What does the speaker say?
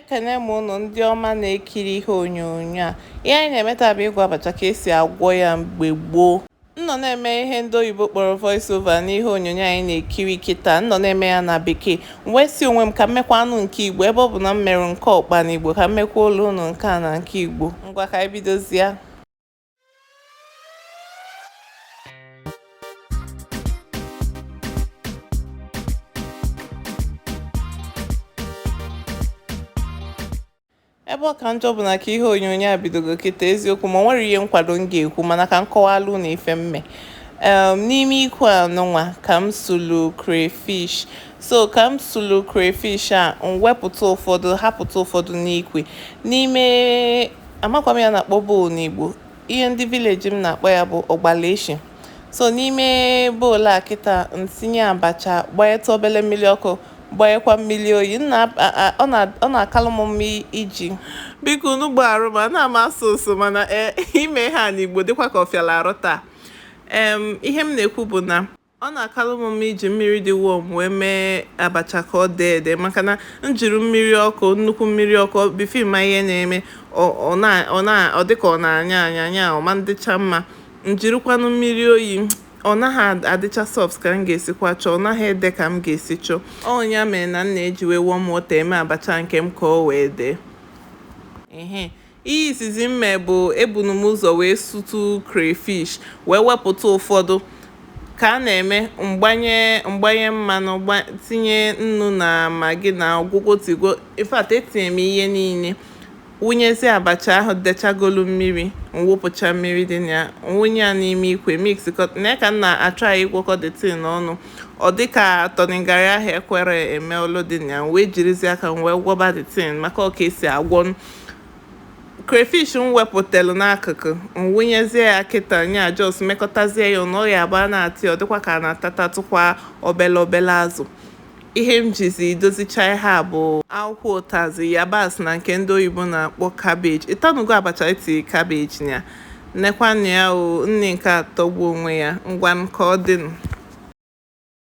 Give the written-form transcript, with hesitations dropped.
Ekene m unu ndị ọma na-ekiri ihe onyonyo a. Ihe anyị na-emeta bụ ịgwa abacha ka esi agwọ ya mgbe gboo. Nnọ na-eme ihe ndị oyibo kpọrọ voice over n'ihe onyonyo anyị na-ekiri kịta. Nnọ na-eme ya na bekee. Wee si onwe m ka mmekwa anụ nke Igbo ebe ọ bụ na m merụ nke ọkpa na Igbo ka mmekwa olu unu nke a na nke Igbo. Ngwa ka anyị bidozie. Ebe ọ ka njọ bụ na ka ihe onyonyo a bidogo kịta eziokwu ma ọ nwere ihe nkwado m ga-ekwu mana ka m kọwalụ na ife mme. N'ime ikwu anụnwa ka m sulu crayfish. So ka m sulu crayfish a m wepụta ụfọdụ hapụta ụfọdụ n'ikwe. N'ime amakwa m ya na-akpọ bowl n'Igbo. Ihe ndị village m na-akpọ ya bụ ọgbaleshi. So n'ime bowl a kịta ntinye abacha gbanyetụ obele mmiri ọkụ gbanyekwa mmiri oyi ọ na-akalụ m mma iji biko unu gbaarụ ma na-amasị ụsụ mana ime ha n'Igbo dịkwa ka ọfịala arụ taa. Ihe m na-ekwu bụ na ọ na-akalụ m mma iji mmiri dị warm wee mee abacha ka ọ dee ede maka na m jiri mmiri ọkụ nnukwu mmiri ọkụ bifo ma ihe na-eme ọ dịka ọ na-anya anya ọma ndịcha mma m jirikwanụ mmiri oyi ọ naghị adịcha soft ka m ga-esikwa chọọ ọ naghị ede ka m ga-esi chọọ ọnya mere na m na-eji wee warm water eme abacha nke m ka o wee dee. Ihe izizi m mee bụ ebunu m ụzọ wee sutu crayfish wee wepụta ụfọdụ ka a na-eme mgbanye mmanụ tinye nnu na magi na ọgwụgwọ tigo ifat etinye m ihe niile wụnyezi abacha ahụ dechagolu mmiri mwụpụcha mmiri dị na ya wụnye ya n'ime ikwe mix na ka m na-achọ ịgwọkọ detin ọnụ ọ dịka tọnịgarị ahụ ekwere eme olu dị na ya wee jirizi aka m wee gwọba detin maka ọka esi agwọ crayfish m wepụtalụ n'akụkụ m wụnyezie ya kịta nya jos mekọtazie ya ọnụ ya agba na-atị ọ dịkwa ka na-atata tụkwa obele azụ. Ihe m jizi dozicha ihe a bụ akwụkwọ ụtazị yabasị na nke ndị oyibo na-akpọ kabeji. Ịtanugo abacha eti kabeji na nekwa na ya o nne nke atọgbu onwe ya ngwa ka ọ dịnụ.